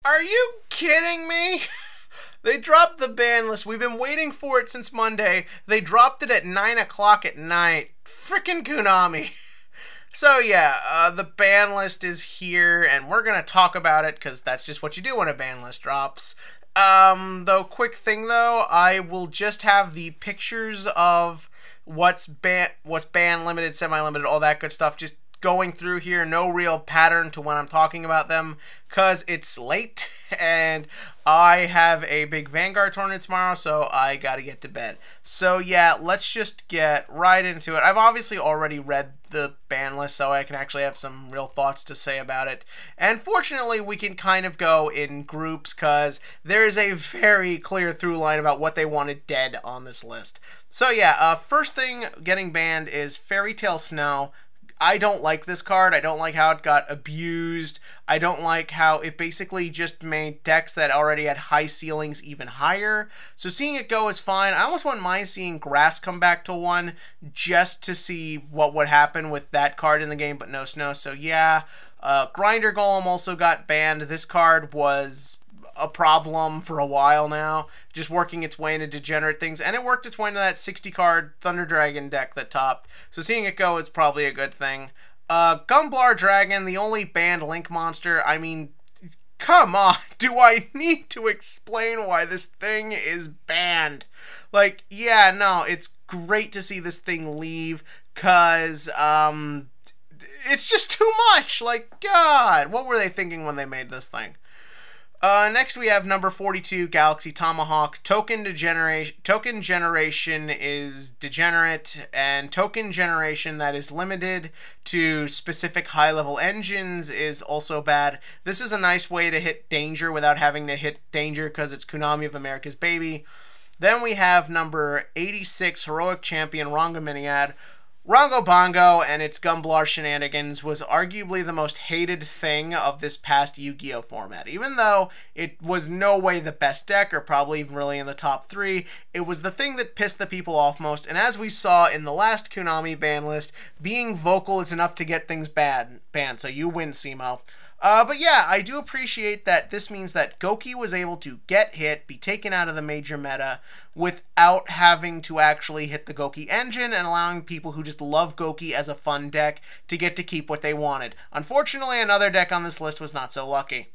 Are you kidding me? They dropped the ban list. We've been waiting for it since Monday. They dropped it at 9 o'clock at night. Frickin' Koonami. So yeah, the ban list is here, and we're going to talk about it, because that's just what you do when a ban list drops. Though, quick thing though, I will just have the pictures of what's banned, limited, semi-limited, all that good stuff, just going through here. No real pattern to when I'm talking about them, because it's late, and I have a big Vanguard tournament tomorrow, so I gotta get to bed. So yeah, let's just get right into it. I've obviously already read the ban list, so I can actually have some real thoughts to say about it. And fortunately, we can kind of go in groups, because there is a very clear through line about what they wanted dead on this list. So yeah, first thing getting banned is Fairy Tale Snow. I don't like this card. I don't like how it got abused. I don't like how it basically just made decks that already had high ceilings even higher. So seeing it go is fine. I almost wouldn't mind seeing Grass come back to 1 just to see what would happen with that card in the game, but no snow. So yeah, Grinder Golem also got banned. This card was a problem for a while now, just working its way into degenerate things, and it worked its way into that 60-card Thunder Dragon deck that topped, so seeing it go is probably a good thing. Gumblar Dragon, the only banned Link monster. I mean, come on, do I need to explain why this thing is banned? Like, yeah, no, it's great to see this thing leave, cause, it's just too much. Like, God, what were they thinking when they made this thing? Next we have number 42, Galaxy Tomahawk. Token generation is degenerate, and token generation that is limited to specific high-level engines is also bad. This is a nice way to hit danger without having to hit danger, because it's Koonami of America's baby. Then we have number 86, Heroic Champion Rongominiad. Rongo Bongo and its Gumblar shenanigans was arguably the most hated thing of this past Yu-Gi-Oh format. Even though it was no way the best deck, or probably even really in the top 3, it was the thing that pissed the people off most, and as we saw in the last Koonami ban list, being vocal is enough to get things banned, so you win, Simo. But yeah, I do appreciate that this means that Goki was able to get hit, be taken out of the major meta, without having to actually hit the Goki engine, and allowing people who just love Goki as a fun deck to get to keep what they wanted. Unfortunately, another deck on this list was not so lucky.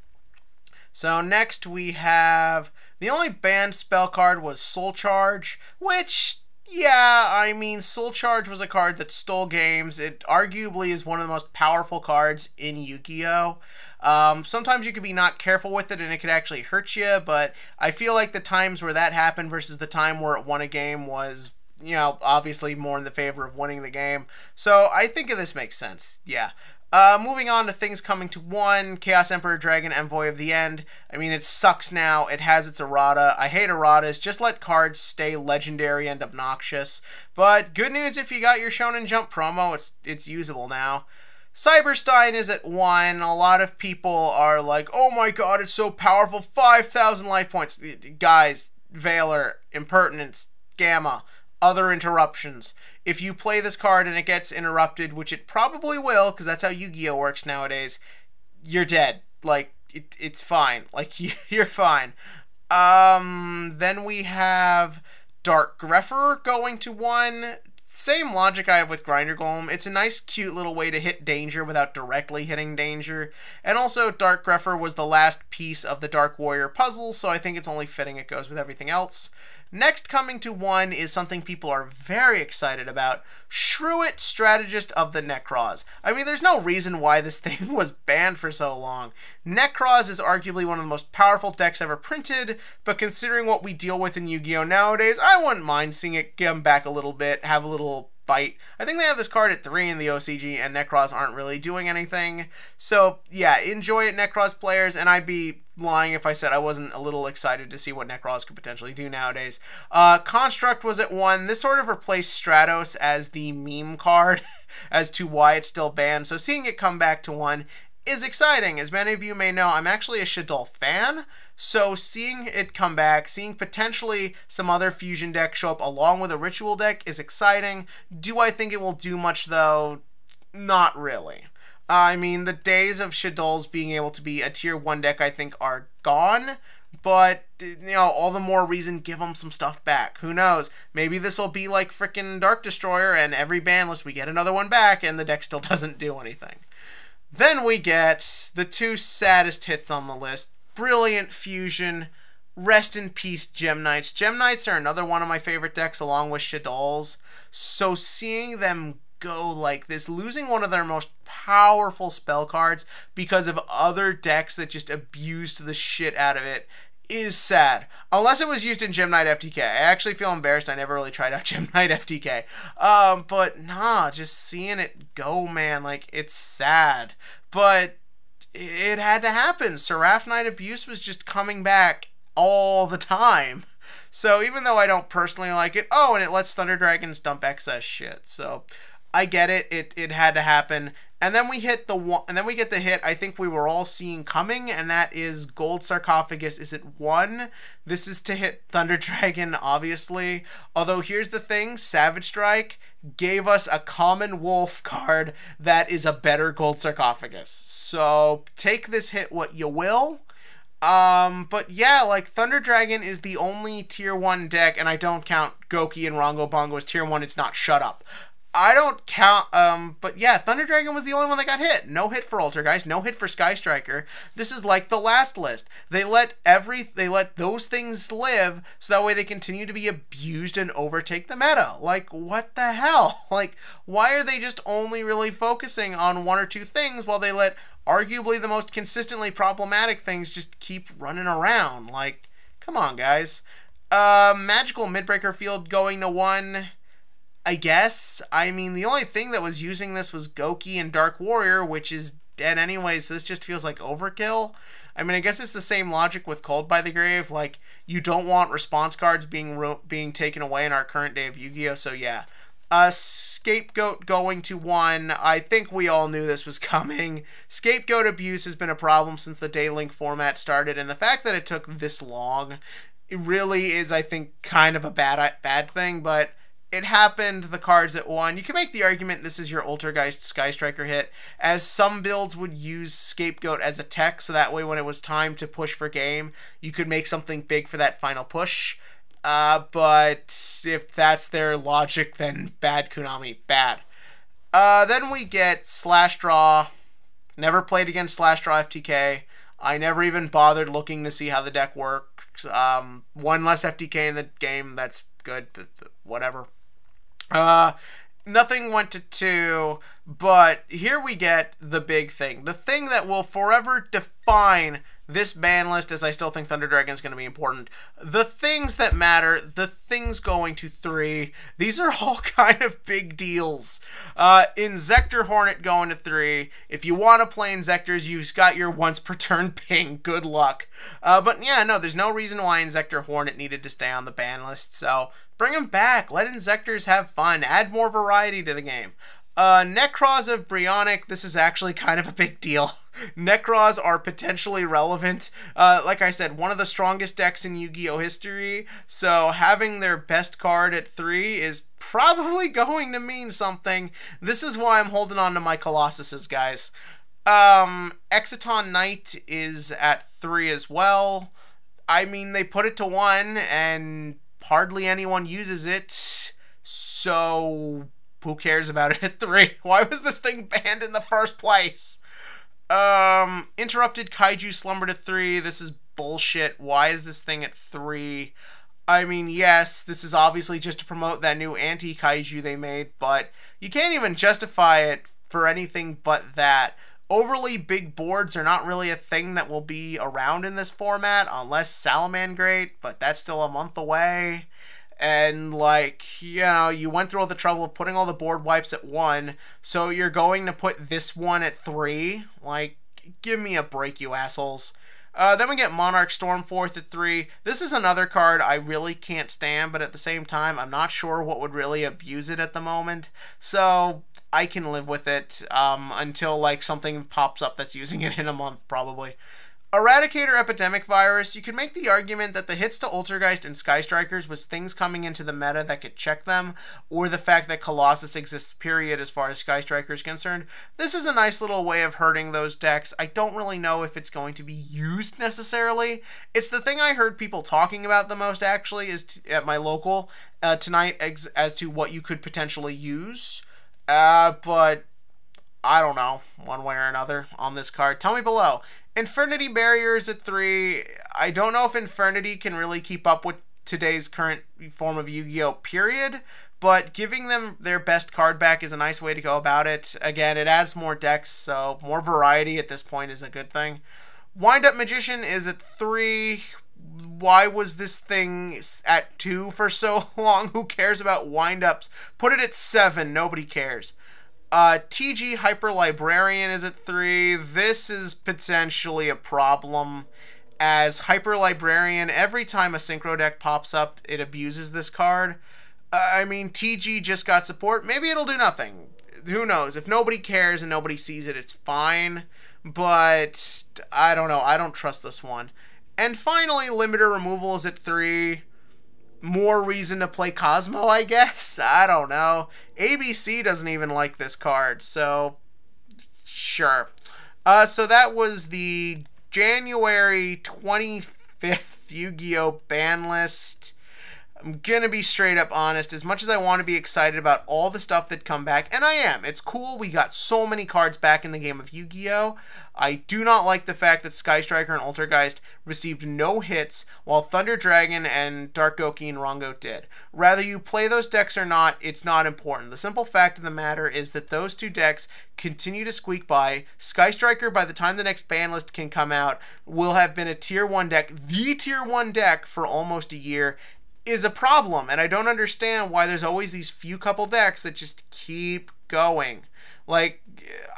So next we have, the only banned spell card was Soul Charge, which, yeah, I mean, Soul Charge was a card that stole games. It arguably is one of the most powerful cards in Yu-Gi-Oh! Sometimes you could be not careful with it and it could actually hurt you, but I feel like the times where that happened versus the time where it won a game was, you know, obviously more in the favor of winning the game. So I think this makes sense, yeah. Moving on to things coming to 1, Chaos Emperor Dragon Envoy of the End. I mean, it sucks now. It has its errata. I hate erratas. Just let cards stay legendary and obnoxious. But good news if you got your Shonen Jump promo, it's usable now. Cyberstein is at 1. A lot of people are like, oh my god, it's so powerful, 5,000 life points. Guys, Valor, Impertinence, Gamma, other interruptions. If you play this card and it gets interrupted, which it probably will, because that's how Yu-Gi-Oh works nowadays, you're dead. Like, it's fine. Like, you're fine. Then we have Dark Grepher going to 1. Same logic I have with Grinder Golem. It's a nice, cute little way to hit danger without directly hitting danger. And also, Dark Grepher was the last piece of the Dark Warrior puzzle, so I think it's only fitting it goes with everything else. Next coming to 1 is something people are very excited about. Shruit, Strategist of the Necros. I mean, there's no reason why this thing was banned for so long. Necros is arguably one of the most powerful decks ever printed, but considering what we deal with in Yu-Gi-Oh! Nowadays, I wouldn't mind seeing it come back a little bit, have a little bite. I think they have this card at 3 in the OCG, and Necros aren't really doing anything. So, yeah, enjoy it, Necros players, and I'd be lying if I said I wasn't a little excited to see what Necros could potentially do nowadays. Construct was at 1. This sort of replaced Stratos as the meme card as to why it's still banned, so seeing it come back to 1 is exciting. As many of you may know, I'm actually a Shaddoll fan, so seeing it come back, seeing potentially some other fusion deck show up along with a ritual deck is exciting. Do I think it will do much, though? Not really. I mean, the days of Shadol's being able to be a tier 1 deck, I think, are gone. But, you know, all the more reason, give them some stuff back. Who knows? Maybe this will be like frickin' Dark Destroyer, and every ban list we get another one back, and the deck still doesn't do anything. Then we get the two saddest hits on the list. Brilliant Fusion. Rest in peace, Gem Knights. Gem Knights are another one of my favorite decks, along with Shadol's. So seeing them go like this, losing one of their most powerful spell cards because of other decks that just abused the shit out of it, is sad. Unless it was used in Gem Knight FTK. I actually feel embarrassed. I never really tried out Gem Knight FTK. But nah, just seeing it go, man, like, it's sad. But it had to happen. Seraph Knight Abuse was just coming back all the time. So even though I don't personally like it, oh, and it lets Thunder Dragons dump excess shit. So I get it. It had to happen. And then we hit the one, and then we get the hit I think we were all seeing coming, and that is Gold Sarcophagus. Is it 1? This is to hit Thunder Dragon, obviously. Although here's the thing, Savage Strike gave us a common wolf card that is a better Gold Sarcophagus. So take this hit what you will. But yeah, like, Thunder Dragon is the only tier 1 deck, and I don't count Goki and Rongo Bongo as tier 1, it's not Shut Up. I don't count, but yeah, Thunder Dragon was the only one that got hit. No hit for Altergeist, no hit for Sky Striker. This is like the last list. They let those things live, so that way they continue to be abused and overtake the meta. Like, what the hell? Like, why are they just only really focusing on one or two things while they let arguably the most consistently problematic things just keep running around? Like, come on, guys. Magical Midbreaker Field going to 1... I guess. I mean, the only thing that was using this was Goki and Dark Warrior, which is dead anyway, so this just feels like overkill. I mean, I guess it's the same logic with Cold by the Grave. Like, you don't want response cards being taken away in our current day of Yu-Gi-Oh!, so yeah. Scapegoat going to 1. I think we all knew this was coming. Scapegoat abuse has been a problem since the Daylink format started, and the fact that it took this long, it really is, I think, kind of a bad thing, but it happened, the cards at 1. You can make the argument this is your Altergeist Sky Striker hit, as some builds would use Scapegoat as a tech, so that way when it was time to push for game, you could make something big for that final push. But if that's their logic, then bad Koonami, bad. Then we get Slash Draw. Never played against Slash Draw FTK. I never even bothered looking to see how the deck works. One less FTK in the game, that's good, but whatever. Nothing went to 2, but here we get the big thing. The thing that will forever define this ban list, as I still think Thunder Dragon is going to be important. The things that matter, the things going to 3, these are all kind of big deals. Inzektor Hornet going to 3. If you want to play Inzektors, you've got your once per turn ping. Good luck. But yeah, no, there's no reason why Inzektor Hornet needed to stay on the ban list, so bring them back. Let Inzektors have fun. Add more variety to the game. Necros of Brionic, this is actually kind of a big deal. Necros are potentially relevant. Like I said, one of the strongest decks in Yu-Gi-Oh! History, so having their best card at 3 is probably going to mean something. This is why I'm holding on to my Colossuses, guys. Exciton Knight is at 3 as well. I mean, they put it to 1, and hardly anyone uses it, so who cares about it at 3? Why was this thing banned in the first place? Interrupted Kaiju Slumber to 3. This is bullshit. Why is this thing at 3? I mean, yes, this is obviously just to promote that new anti-Kaiju they made, but you can't even justify it for anything but that. Overly big boards are not really a thing that will be around in this format, unless Salamangreat, but that's still a month away. And, like, you know, you went through all the trouble of putting all the board wipes at 1, so you're going to put this one at 3? Like, give me a break, you assholes. Then we get Monarch Stormforth at 3. This is another card I really can't stand, but at the same time, I'm not sure what would really abuse it at the moment. So I can live with it until, like, something pops up that's using it in a month, probably. Eradicator Epidemic Virus, you could make the argument that the hits to Altergeist and Sky Strikers was things coming into the meta that could check them, or the fact that Colossus exists, period, as far as Sky Striker is concerned. This is a nice little way of hurting those decks. I don't really know if it's going to be used necessarily. It's the thing I heard people talking about the most, actually, is at my local tonight, as to what you could potentially use. But I don't know, one way or another on this card. Tell me below. Infernity Barriers at 3. I don't know if Infernity can really keep up with today's current form of Yu-Gi-Oh! Period, but giving them their best card back is a nice way to go about it. Again, it adds more decks, so more variety at this point is a good thing. Wind-Up Magician is at 3. Why was this thing at 2 for so long? Who cares about wind-ups? Put it at 7. Nobody cares. TG Hyper Librarian is at 3. This is potentially a problem, as Hyper Librarian, every time a Synchro deck pops up, it abuses this card. I mean, TG just got support. Maybe it'll do nothing. Who knows? If nobody cares and nobody sees it, it's fine. But I don't know. I don't trust this one. And finally, Limiter Removal is at 3. More reason to play Cosmo, I guess? I don't know. ABC doesn't even like this card, so sure. So that was the January 25th Yu-Gi-Oh! Ban list. I'm gonna be straight up honest. As much as I want to be excited about all the stuff that come back, and I am, it's cool, we got so many cards back in the game of Yu-Gi-Oh! I do not like the fact that Sky Striker and Altergeist received no hits, while Thunder Dragon and Dark Goki and Rongo did. Rather you play those decks or not, it's not important. The simple fact of the matter is that those two decks continue to squeak by. Sky Striker, by the time the next ban list can come out, will have been a tier 1 deck, the tier 1 deck for almost a year, is a problem, and I don't understand why there's always these few couple decks that just keep going. Like,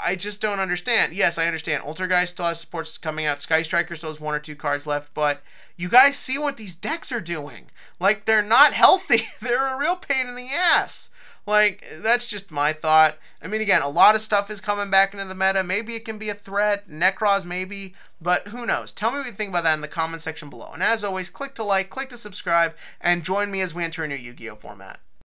I just don't understand. Yes, I understand. Altergeist still has supports coming out. Sky Striker still has 1 or 2 cards left, but you guys see what these decks are doing. Like, they're not healthy. They're a real pain in the ass. Like, that's just my thought. I mean, again, a lot of stuff is coming back into the meta. Maybe it can be a threat. Necros, maybe. But who knows? Tell me what you think about that in the comment section below. And as always, click to like, click to subscribe, and join me as we enter a new Yu-Gi-Oh! Format.